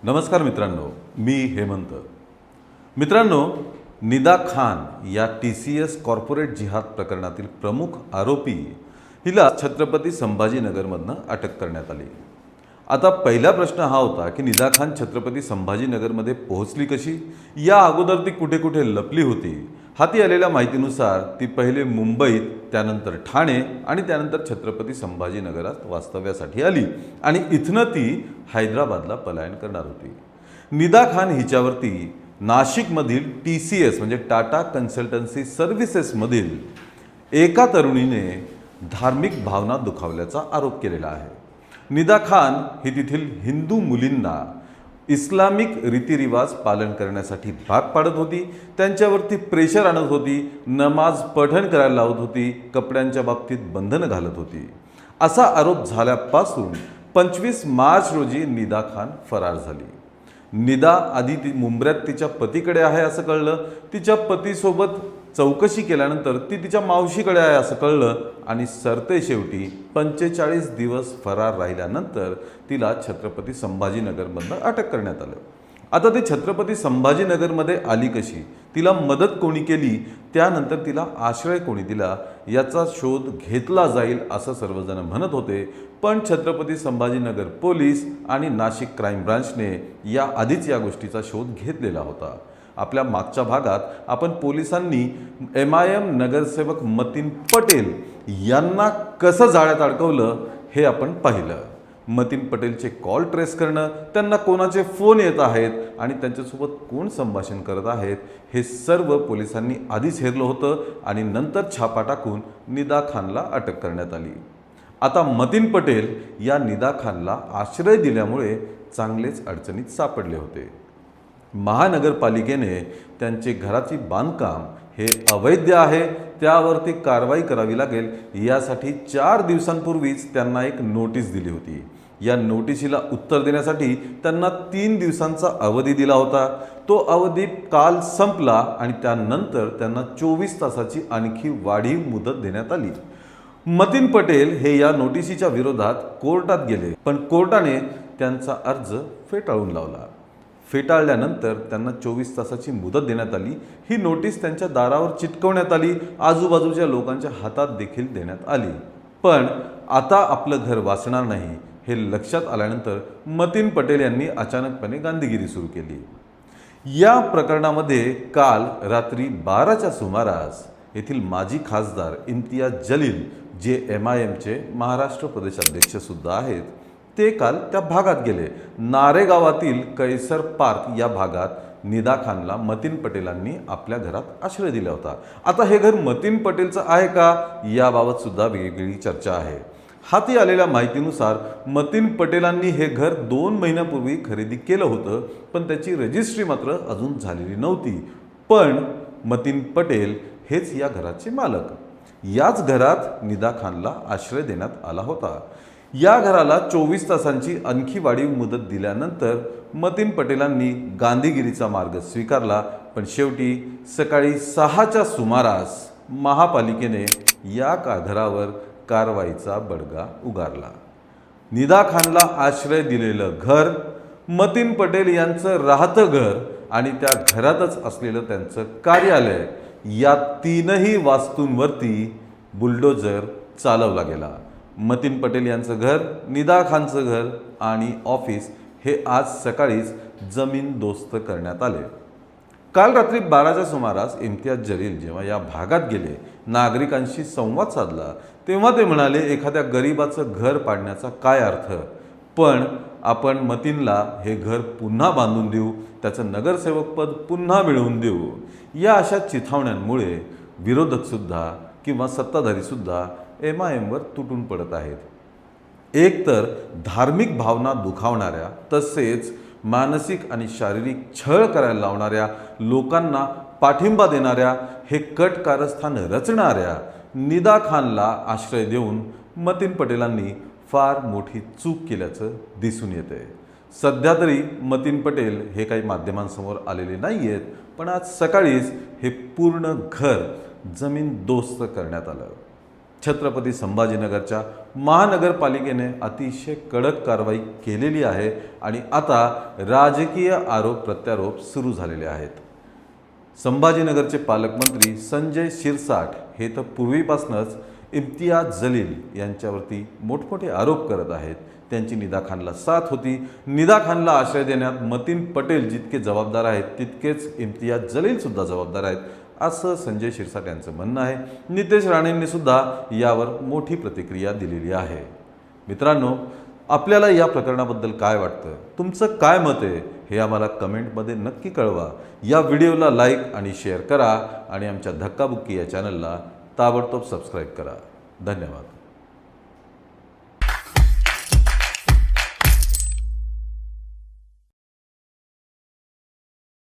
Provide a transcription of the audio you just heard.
नमस्कार मित्रांनो, मी हेमंत. मित्रांनो, निदा खान या TCS कॉर्पोरेट जिहाद प्रकरणातील प्रमुख आरोपी हिला छत्रपती संभाजीनगरमधनं अटक करण्यात आली. आता पहिला प्रश्न हा होता की निदा खान छत्रपती संभाजीनगरमध्ये पोहोचली कशी? या अगोदर ती कुठे कुठे लपली होती? हाती आलेल्या माहितीनुसार ती पहिले मुंबईत, त्यानंतर ठाणे आणि त्यानंतर छत्रपती संभाजीनगरात वास्तव्यासाठी आली आणि इथनं ती हैदराबादला पलायन करणार होती. निदा खान हिच्यावरती नाशिकमधील TCS म्हणजे टाटा कन्सल्टन्सी सर्व्हिसेसमधील एका तरुणीने धार्मिक भावना दुखावल्याचा आरोप केलेला आहे. निदा खान ही तेथील हिंदू मुलींना इस्लामिक रीतिरिवाज पालन करण्यासाठी भाग पाडत होती, त्यांच्यावरती प्रेशर आणत होती, नमाज पठण करायला लावत होती, कपड्यांच्या बाबतीत बंधनं घालत होती. असा आरोप झाल्यापासून 25 मार्च रोजी निदा खान फरार झाली. निदा आधी ती मुंबऱ्यात तिच्या पतीकडे आहे असं कळलं. तिच्या पतीसोबत चौकशी केल्यानंतर ती तिच्या मावशीकडे आहे असं कळलं आणि सरतेशेवटी 45 दिवस फरार राहिल्यानंतर तिला छत्रपती संभाजीनगरमधनं अटक करण्यात आलं. आता ती छत्रपती संभाजीनगरमध्ये आली कशी? तिला मदत कोणी केली? त्यानंतर तिला आश्रय कोणी दिला? याचा शोध घेतला जाईल असं सर्वजण म्हणत होते. पण छत्रपती संभाजीनगर पोलीस आणि नाशिक क्राईम ब्रांचने या आधीच या गोष्टीचा शोध घेतलेला होता. आपल्या मागच्या भागात आपण पोलिसांनी MIM नगरसेवक मतीन पटेल यांना कसं जाळ्यात अडकवलं हे आपण पाहिलं. मतीन पटेलचे कॉल ट्रेस करणं, त्यांना कोणाचे फोन येत आहेत आणि त्यांच्यासोबत कोण संभाषण करत आहेत हे सर्व पोलिसांनी आधीच हेरलं होतं आणि नंतर छापा टाकून निदा खानला अटक करण्यात आली. आता मतीन पटेल या निदा खानला आश्रय दिल्यामुळे चांगलेच अडचणीत सापडले होते. महानगरपालिकेने त्यांचे घराची बांधकाम हे अवैध आहे, त्यावरती कारवाई करावी लागेल यासाठी 4 दिवसांपूर्वीच त्यांना एक नोटीस दिली होती. या नोटिशीला उत्तर देण्यासाठी त्यांना 3 दिवसांचा अवधी दिला होता. तो अवधी काल संपला आणि त्यानंतर त्यांना 24 तासाची आणखी वाढीव मुदत देण्यात आली. मतीन पटेल हे या नोटिशीच्या विरोधात कोर्टात गेले, पण कोर्टाने त्यांचा अर्ज फेटाळून लावला. फेटाळल्यानंतर त्यांना 24 तासाची मुदत देण्यात आली. ही नोटीस त्यांच्या दारावर चिटकवण्यात आली, आजूबाजूच्या लोकांच्या हातात देखील देण्यात आली. पण आता आपलं घर वाचणार नाही हे लक्षात आल्यानंतर मतीन पटेल यांनी अचानकपणे गांधीगिरी सुरू केली. या प्रकरणामध्ये काल रात्री 12च्या सुमारास येथील माजी खासदार इम्तियाज जलील, जे MIMचे महाराष्ट्र प्रदेशाध्यक्ष सुद्धा आहेत, ते काल त्या भागात गेले. नारेगावातील कैसर पार्क या भागात निदा खानला मतीन पटेलांनी आपल्या घरात आश्रय दिला होता. आता हे घर मतीन पटेलचं आहे का याबाबत सुद्धा वेगवेगळी चर्चा आहे. हाती आलेल्या माहितीनुसार मतीन पटेलांनी हे घर 2 महिन्यापूर्वी खरेदी केलं होतं, पण त्याची रजिस्ट्री मात्र अजून झालेली नव्हती. पण मतीन पटेल हेच या घराचे मालक. याच घरात निदा खानला आश्रय देण्यात आला होता. या घराला 24 तासांची आणखी वाढीव मुदत दिल्यानंतर मतीन पटेलांनी गांधीगिरीचा मार्ग स्वीकारला. पण शेवटी सकाळी 6च्या सुमारास महापालिकेने या घरावर कारवाईचा बडगा उगारला. निदा खानला आश्रय दिलेलं घर, मतीन पटेल यांचं राहतं घर आणि त्या घरातच असलेलं त्यांचं कार्यालय, या 3ही वास्तूंवरती बुलडोजर चालवला गेला. मतीन पटेल यांचं घर, निदा खानचं घर आणि ऑफिस हे आज सकाळीच जमीनदोस्त करण्यात आले. काल रात्री 12च्या सुमारास इम्तियाज जलील जेव्हा या भागात गेले, नागरिकांशी संवाद साधला, तेव्हा ते म्हणाले, एखाद्या गरीबाचं घर पाडण्याचा काय अर्थ? पण आपण मतीनला हे घर पुन्हा बांधून देऊ, त्याचं नगरसेवकपद पुन्हा मिळवून देऊ. या अशा चिथावण्यांमुळे विरोधकसुद्धा किंवा सत्ताधारीसुद्धा MIMवर तुटून पडत आहेत. एक तर धार्मिक भावना दुखावणाऱ्या, तसेच मानसिक आणि शारीरिक छळ करायला लावणाऱ्या, लोकांना पाठिंबा देणाऱ्या, हे कट कारस्थान रचणाऱ्या निदा खानला आश्रय देऊन मतीन पटेलांनी फार मोठी चूक केल्याचं दिसून येते. सध्या तरी मतीन पटेल हे काही माध्यमांसमोर आलेले नाही आहेत, पण आज सकाळीच हे पूर्ण घर जमीनदोस्त करण्यात आलं. छत्रपती संभाजीनगरच्या महानगरपालिकेने अतिशय कडक कारवाई केलेली आहे आणि आता राजकीय आरोप प्रत्यारोप सुरू झालेले आहेत। संभाजीनगरचे पालकमंत्री संजय शिरसाट हे तर पूर्वीपासूनच इम्तियाज जलील यांच्यावरती मोठमोठे आरोप करत आहेत। त्यांची निदा खानला साथ होती। निदा खानला आश्रय देण्यात मतीन पटेल जितके जबाबदार आहेत तितकेच इम्तियाज जलील सुद्धा जबाबदार आहेत असं संजय शिरसाट यांचं म्हणणं आहे। नितेश राणेंनी सुद्धा यावर मोठी प्रतिक्रिया दिलेली आहे। मित्रांनो, आपल्याला या प्रकरणाबद्दल काय वाटतं, तुमचं काय मत आहे हे आम्हाला कमेंटमध्ये नक्की कळवा। या व्हिडिओला लाईक आणि शेअर करा आणि आमच्या धक्काबुक्की या चॅनलला ताबडतोब सबस्क्राईब करा। धन्यवाद।